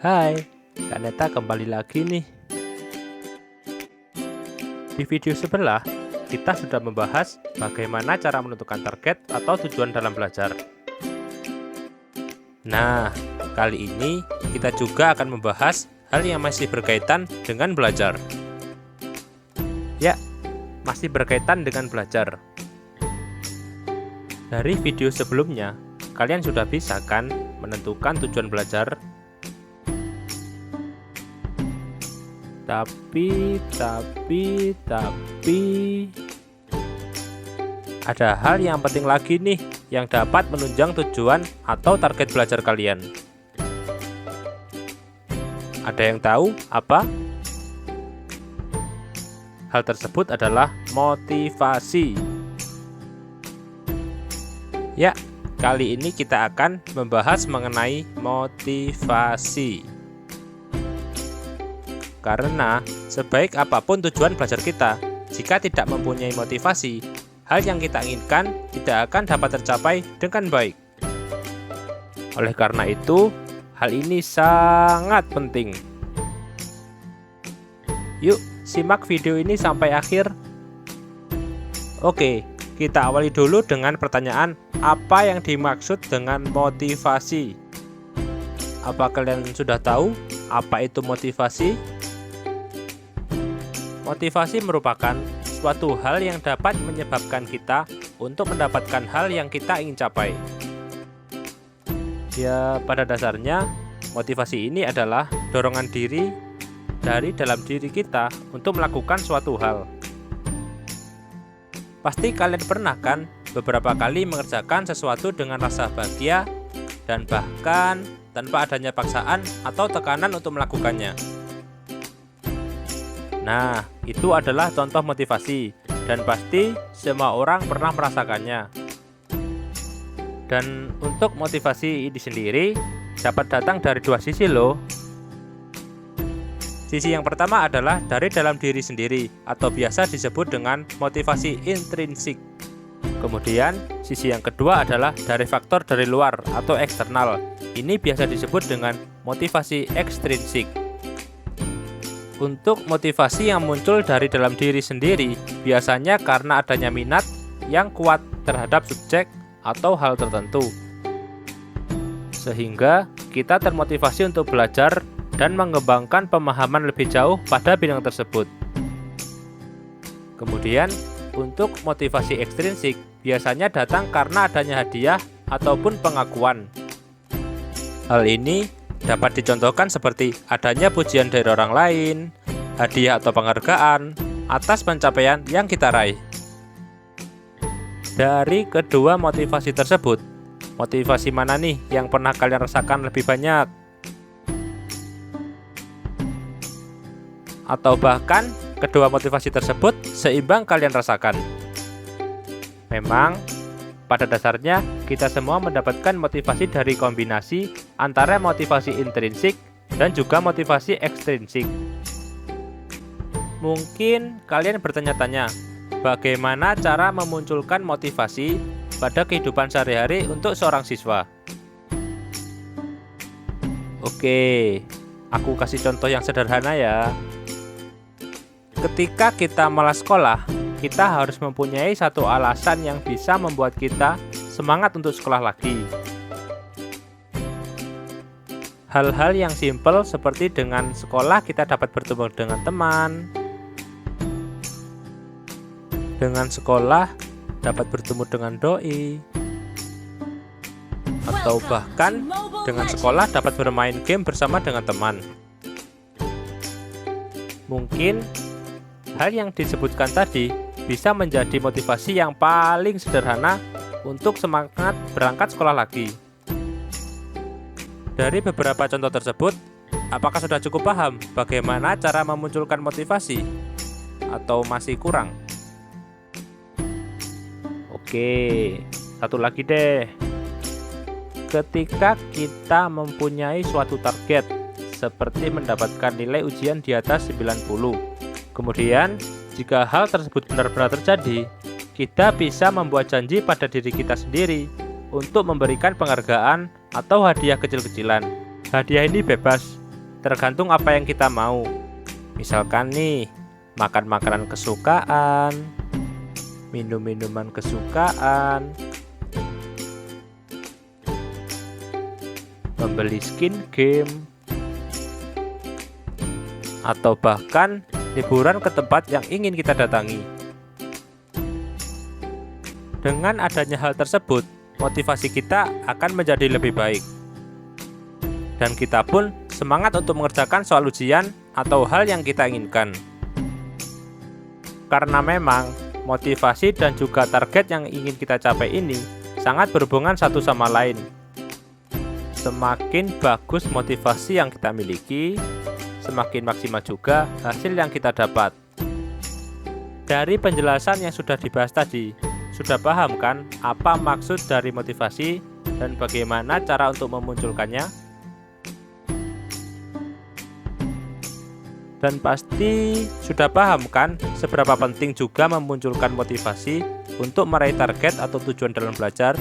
Hai, Kak Neta kembali lagi nih. Di video sebelah, kita sudah membahas bagaimana cara menentukan target atau tujuan dalam belajar. Nah, kali ini kita juga akan membahas hal yang masih berkaitan dengan belajar. Ya, masih berkaitan dengan belajar. Dari video sebelumnya, kalian sudah bisa kan menentukan tujuan belajar? Tapi ada hal yang penting lagi nih yang dapat menunjang tujuan atau target belajar kalian. Ada yang tahu apa? Hal tersebut adalah motivasi. Ya, kali ini kita akan membahas mengenai motivasi. Karena sebaik apapun tujuan belajar kita, jika tidak mempunyai motivasi, hal yang kita inginkan tidak akan dapat tercapai dengan baik. Oleh karena itu, hal ini sangat penting. Yuk, simak video ini sampai akhir. Oke, kita awali dulu dengan pertanyaan, apa yang dimaksud dengan motivasi? Apa kalian sudah tahu apa itu motivasi? Motivasi merupakan suatu hal yang dapat menyebabkan kita untuk mendapatkan hal yang kita ingin capai. Ya, pada dasarnya, motivasi ini adalah dorongan diri dari dalam diri kita untuk melakukan suatu hal. Pasti kalian pernah kan beberapa kali mengerjakan sesuatu dengan rasa bahagia dan bahkan tanpa adanya paksaan atau tekanan untuk melakukannya. Nah, itu adalah contoh motivasi dan pasti semua orang pernah merasakannya. Dan untuk motivasi ini sendiri dapat datang dari dua sisi loh. Sisi yang pertama adalah dari dalam diri sendiri atau biasa disebut dengan motivasi intrinsik. Kemudian, sisi yang kedua adalah dari faktor dari luar atau eksternal. Ini biasa disebut dengan motivasi ekstrinsik. Untuk motivasi yang muncul dari dalam diri sendiri, biasanya karena adanya minat yang kuat terhadap subjek atau hal tertentu. Sehingga kita termotivasi untuk belajar dan mengembangkan pemahaman lebih jauh pada bidang tersebut. Kemudian, untuk motivasi ekstrinsik, biasanya datang karena adanya hadiah ataupun pengakuan. Hal ini dapat dicontohkan seperti adanya pujian dari orang lain, hadiah atau penghargaan atas pencapaian yang kita raih. Dari kedua motivasi tersebut, motivasi mana nih yang pernah kalian rasakan lebih banyak? Atau bahkan kedua motivasi tersebut seimbang kalian rasakan? Memang pada dasarnya, kita semua mendapatkan motivasi dari kombinasi antara motivasi intrinsik dan juga motivasi ekstrinsik. Mungkin kalian bertanya-tanya, bagaimana cara memunculkan motivasi pada kehidupan sehari-hari untuk seorang siswa? Oke, aku kasih contoh yang sederhana ya. Ketika kita malas sekolah, kita harus mempunyai satu alasan yang bisa membuat kita semangat untuk sekolah lagi. Hal-hal yang simpel seperti dengan sekolah kita dapat bertemu dengan teman. Dengan sekolah dapat bertemu dengan doi. Atau bahkan dengan sekolah dapat bermain game bersama dengan teman. Mungkin hal yang disebutkan tadi bisa menjadi motivasi yang paling sederhana untuk semangat berangkat sekolah lagi. Dari beberapa contoh tersebut, apakah sudah cukup paham bagaimana cara memunculkan motivasi? Atau masih kurang? Oke, satu lagi deh. Ketika kita mempunyai suatu target, seperti mendapatkan nilai ujian di atas 90, kemudian jika hal tersebut benar-benar terjadi, kita bisa membuat janji pada diri kita sendiri untuk memberikan penghargaan atau hadiah kecil-kecilan. Hadiah ini bebas, tergantung apa yang kita mau. Misalkan nih, makan makanan kesukaan, minum minuman kesukaan, membeli skin game, atau bahkan liburan ke tempat yang ingin kita datangi. Dengan adanya hal tersebut, motivasi kita akan menjadi lebih baik. Dan kita pun semangat untuk mengerjakan soal ujian atau hal yang kita inginkan. Karena memang motivasi dan juga target yang ingin kita capai ini sangat berhubungan satu sama lain. Semakin bagus motivasi yang kita miliki, semakin maksimal juga hasil yang kita dapat. Dari penjelasan yang sudah dibahas tadi, sudah paham kan apa maksud dari motivasi dan bagaimana cara untuk memunculkannya? Dan pasti sudah paham kan seberapa penting juga memunculkan motivasi untuk meraih target atau tujuan dalam belajar?